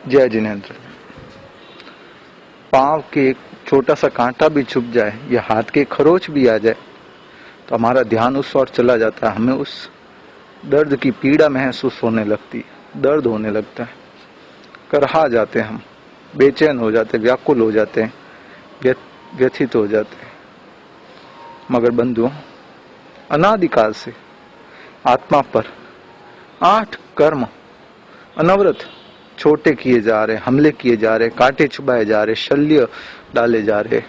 जय जिनेंद्र। पांव के एक छोटा सा कांटा भी चुभ जाए या हाथ के खरोच भी आ जाए तो हमारा ध्यान उस ओर चला जाता है, हमें उस दर्द की पीड़ा महसूस होने लगती है, दर्द होने लगता है, करहा जाते हैं, हम बेचैन हो जाते हैं, व्याकुल हो जाते हैं, व्यथित हो जाते हैं। मगर बंधुओं, अनादिकाल से आत्मा पर 8 कर्म अनवरत छोटे किए जा रहे, हमले किए जा रहे, कांटे चुभाए जा रहे, शल्य डाले जा रहे।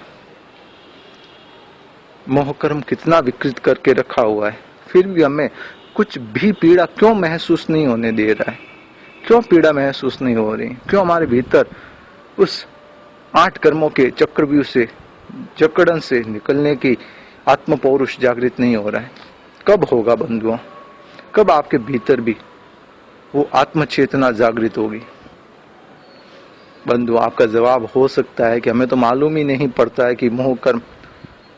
मोहकर्म कितना विकृत करके रखा हुआ है, फिर भी हमें कुछ भी पीड़ा क्यों महसूस नहीं होने दे रहा है? क्यों पीड़ा महसूस नहीं हो रही? क्यों हमारे भीतर उस 8 कर्मों के चक्रव्यूह से, जकड़न से निकलने की आत्म पौरुष जागृत नहीं हो रहा है? कब होगा बंधुओं? कब आपके भीतर भी वो आत्म चेतना जागृत होगी? बंधु, आपका जवाब हो सकता है कि हमें तो मालूम ही नहीं पड़ता है कि मोह कर्म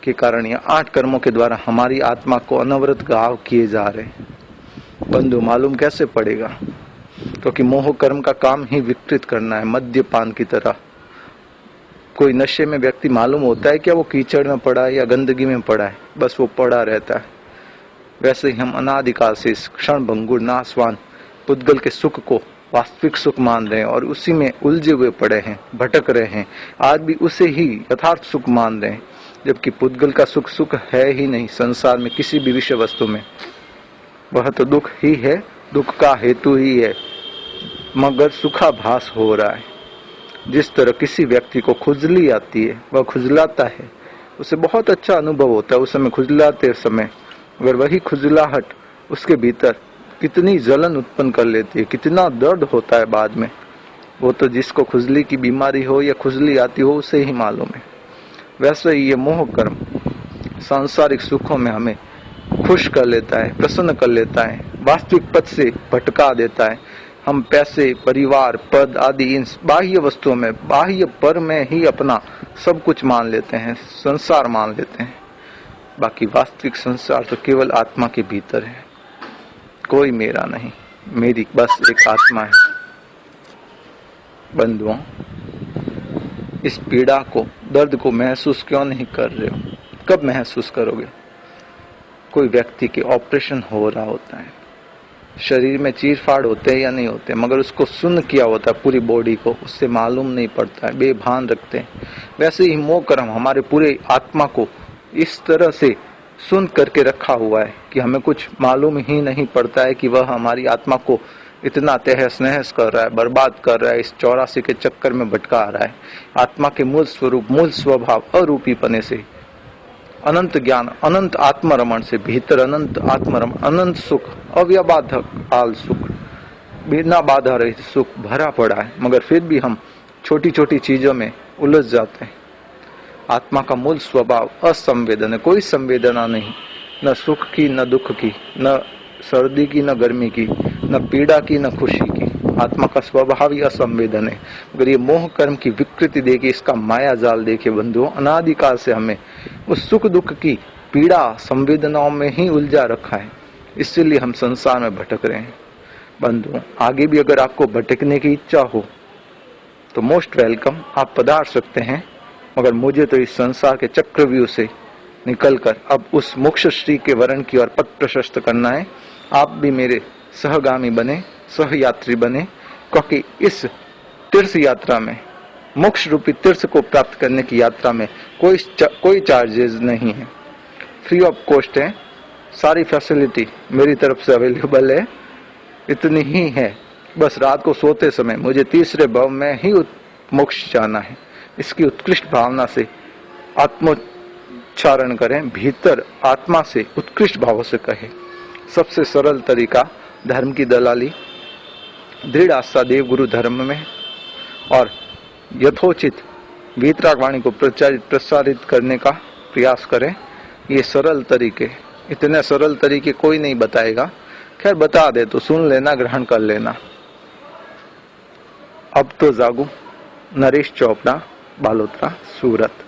के कारण या 8 कर्मों के द्वारा हमारी आत्मा को अनवरत घाव किए जा रहे। बंधु, मालूम कैसे पड़ेगा? क्योंकि मोह कर्म का काम ही विकृत करना है, मद्यपान की तरह। कोई नशे में व्यक्ति मालूम होता है क्या वो कीचड़ में पड़ा है या गंदगी में पड़ा है? बस वो पड़ा रहता है। वैसे ही हम अनादिकाल से इस क्षण भंगुर नाशवान पुद्गल के सुख को वास्तविक सुख मान रहे हैं और उसी में उलझे हुए पड़े हैं, भटक रहे हैं। आज भी उसे ही यथार्थ सुख मान रहे हैं, जबकि पुद्गल का सुख सुख है ही नहीं। संसार में किसी भी विषय वस्तु में वह तो दुख ही है, दुख का हेतु ही है, मगर सुखाभास हो रहा है। जिस तरह किसी व्यक्ति को खुजली आती है, वह खुजलाता है, उसे बहुत अच्छा अनुभव होता है उस समय खुजलाते समय, अगर वही खुजलाहट उसके भीतर कितनी जलन उत्पन्न कर लेती है, कितना दर्द होता है बाद में, वो तो जिसको खुजली की बीमारी हो या खुजली आती हो उसे ही मालूम है। वैसे ही ये मोह कर्म सांसारिक सुखों में हमें खुश कर लेता है, प्रसन्न कर लेता है, वास्तविक पद से भटका देता है। हम पैसे, परिवार, पद आदि इन बाह्य वस्तुओं में, बाह्य पर में ही अपना सब कुछ मान लेते हैं, संसार मान लेते हैं। बाकी वास्तविक संसार तो केवल आत्मा के भीतर है। कोई मेरा नहीं, मेरी बस एक आत्मा है। बंधुओं, इस पीड़ा को, दर्द को महसूस क्यों नहीं कर रहे हो? कब महसूस करोगे? कोई व्यक्ति के ऑपरेशन हो रहा होता है, शरीर में चीर-फाड़ होते हैं या नहीं होते, मगर उसको सुन्न किया होता है पूरी बॉडी को, उससे मालूम नहीं पड़ता है, बेभान रखते हैं। वैसे ही मोह कर्म हमारे पूरे आत्मा को इस तरह से सुन करके रखा हुआ है कि हमें कुछ मालूम ही नहीं पड़ता है कि वह हमारी आत्मा को इतना तहस नहस कर रहा है, बर्बाद कर रहा है, इस 84 के चक्कर में भटका रहा है। आत्मा के मूल स्वरूप, मूल स्वभाव अरूपीपने से, अनंत ज्ञान, अनंत आत्मरमण से भीतर अनंत आत्मरमण, अनंत सुख, अव्यबाधक आल सुख, बिना बाधा रहित सुख भरा पड़ा है, मगर फिर भी हम छोटी छोटी चीजों में उलझ जाते हैं। आत्मा का मूल स्वभाव असंवेदन है, कोई संवेदना नहीं, न सुख की, न दुख की, न सर्दी की, न गर्मी की, न पीड़ा की, न खुशी की। आत्मा का स्वभाव ही असंवेदन है। अगर ये मोह कर्म की विकृति देखिए, इसका माया जाल देखिए बंधुओं, अनादिकाल से हमें उस सुख दुख की पीड़ा संवेदनाओं में ही उलझा रखा है, इसीलिए हम संसार में भटक रहे हैं। बंधुओं, आगे भी अगर आपको भटकने की इच्छा हो तो मोस्ट वेलकम, आप पधार सकते हैं, मगर मुझे तो इस संसार के चक्रव्यूह से निकलकर अब उस मोक्ष श्री के वरण की ओर पथ प्रशस्त करना है। आप भी मेरे सहगामी बने, सहयात्री बने, क्योंकि इस तीर्थ यात्रा में, मोक्ष रूपी तीर्थ को प्राप्त करने की यात्रा में कोई चार्जेस नहीं है, फ्री ऑफ कॉस्ट है। सारी फैसिलिटी मेरी तरफ से अवेलेबल है, इतनी ही है। बस रात को सोते समय मुझे तीसरे भाव में ही मोक्ष जाना है, इसकी उत्कृष्ट भावना से आत्मोच्चारण करें, भीतर आत्मा से उत्कृष्ट भाव से कहें। सबसे सरल तरीका धर्म की दलाली, दृढ़ आस्था देव गुरु धर्म में और यथोचित वीतराग वाणी को प्रसारित करने का प्रयास करें। ये सरल तरीके, इतने सरल तरीके कोई नहीं बताएगा, खैर बता दे तो सुन लेना, ग्रहण कर लेना। अब तो जागू। नरेश चोपड़ा, बालोतरा, सूरत।